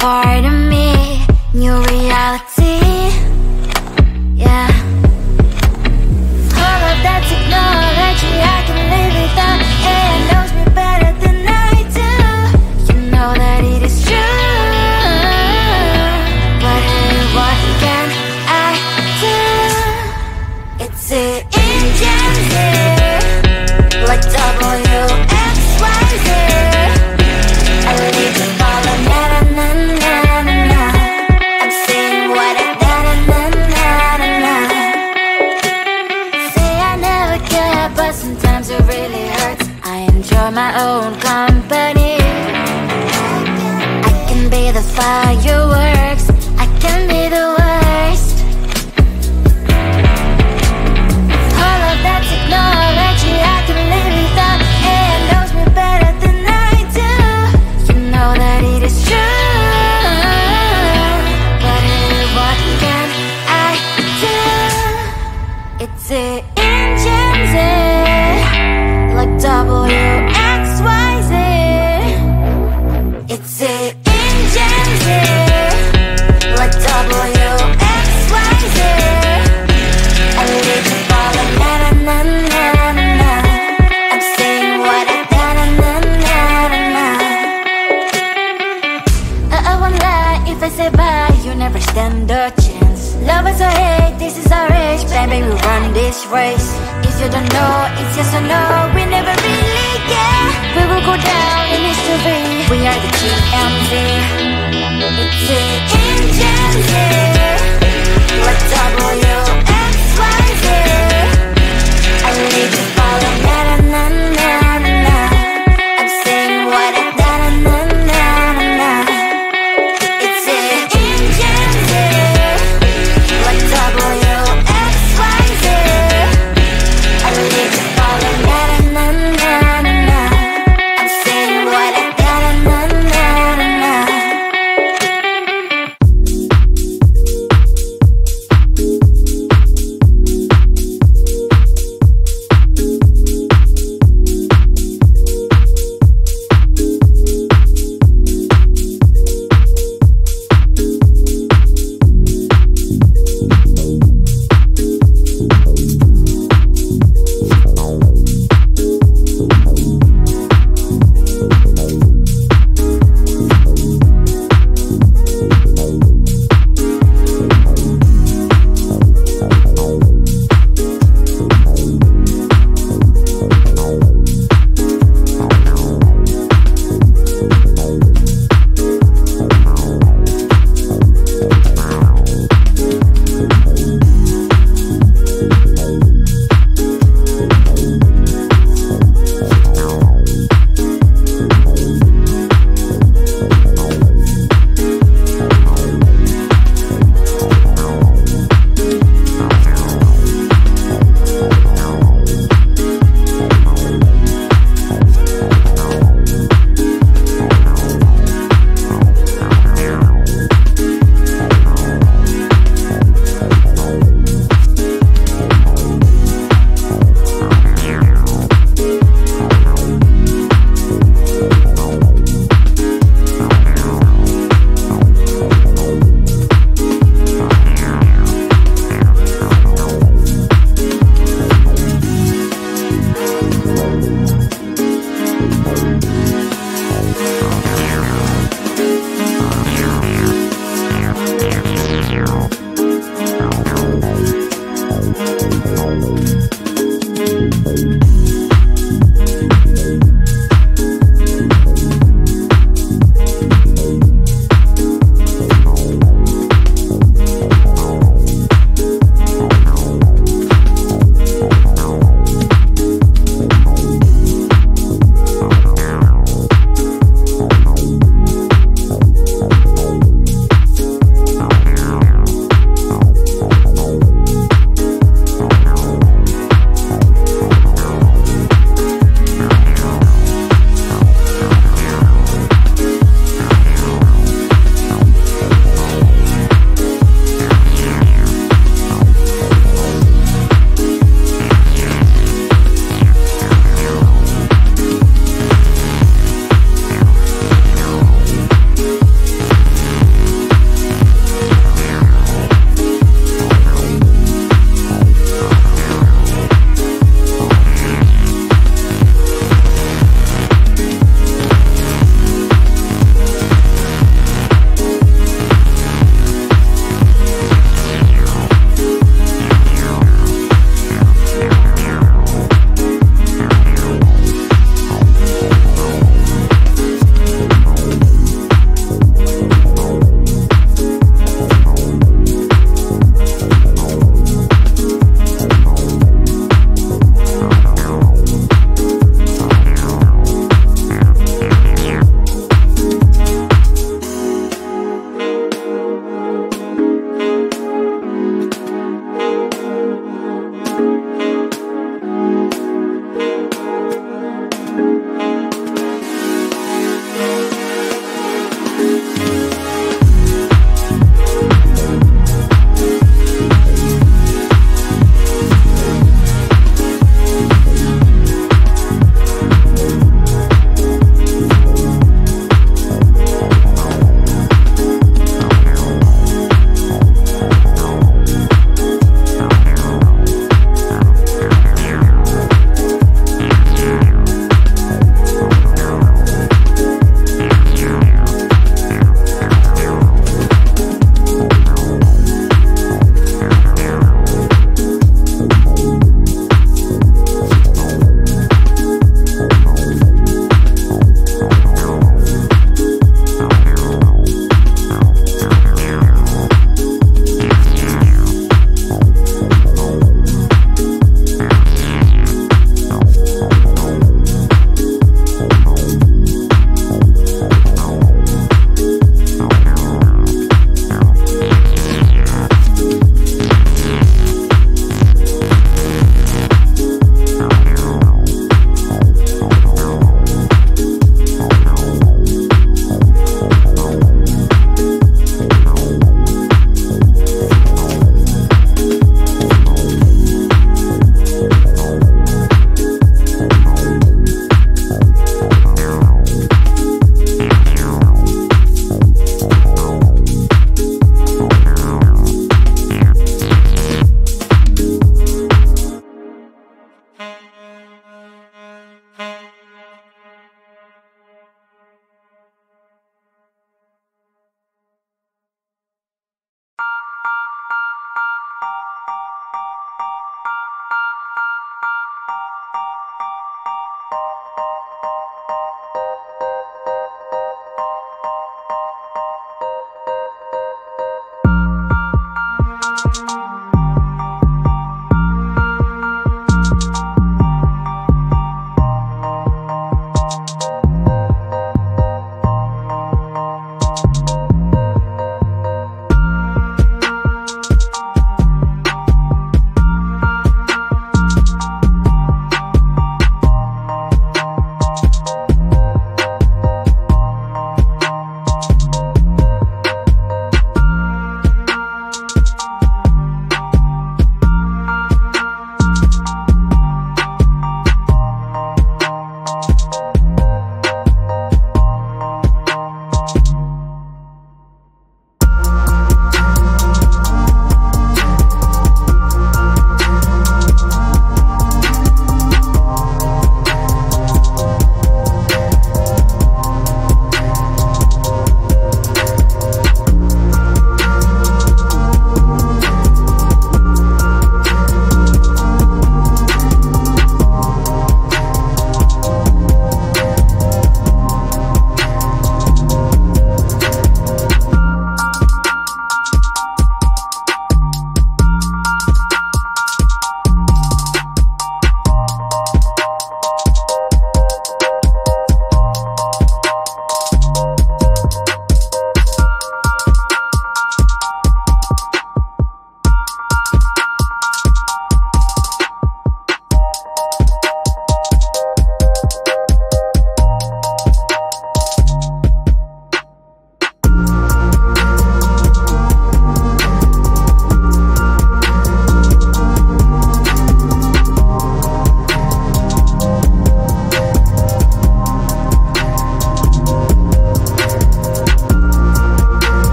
part of me, new reality. Yeah. All of that technology I can live without. It knows me better than I do. You know that it is true. But hey, what can I do? It's it in gems here, like WXYZ. I need to follow na na na na na na. I'm saying what I na na na na na na. Say I never care, but sometimes it really hurts. I enjoy my own company. I can be the fireworks, I can be the worst. All of that technology I can live without. It knows me better than I do. You know that it is true. But hey, what can I do? It's it in gems, like WXYZ. It's it in gems, like WXYZ. I need to follow na na na na na na. I'm saying what I na na na na na na. I won't lie if I say bye, you never stand a chance. Love us or hate, this is our age. Baby, we run this race. If you don't know, it's yes or no. We never really care. We will go down in history. We are the TMZ. It's it in gems, like WXYZ. I need to follow na na na na na na. I'm saying what I na na na na na. It's it in gems, like WXYZ. I need to follow na na na na na. I'm saying what I na na na na na.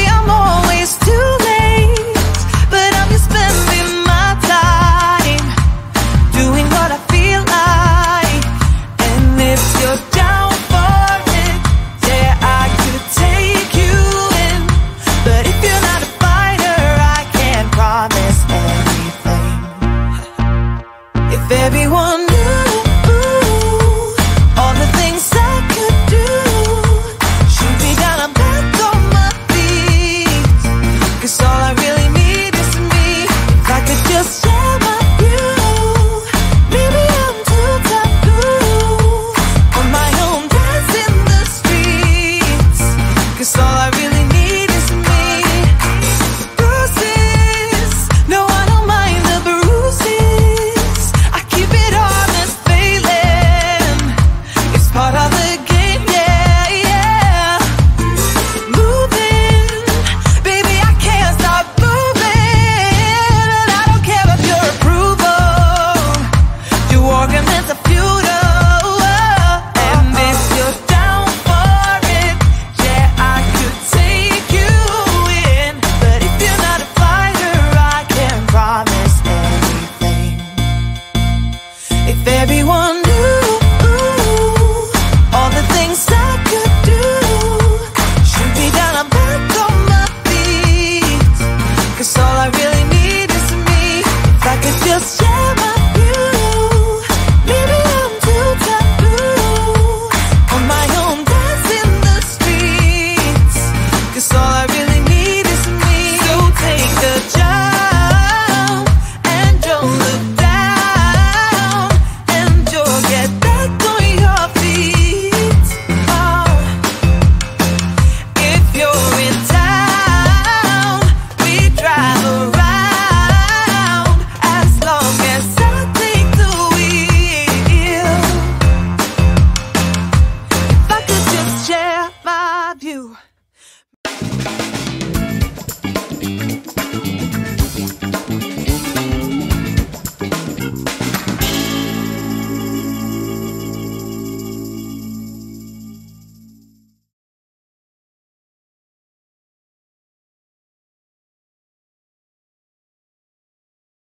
amor.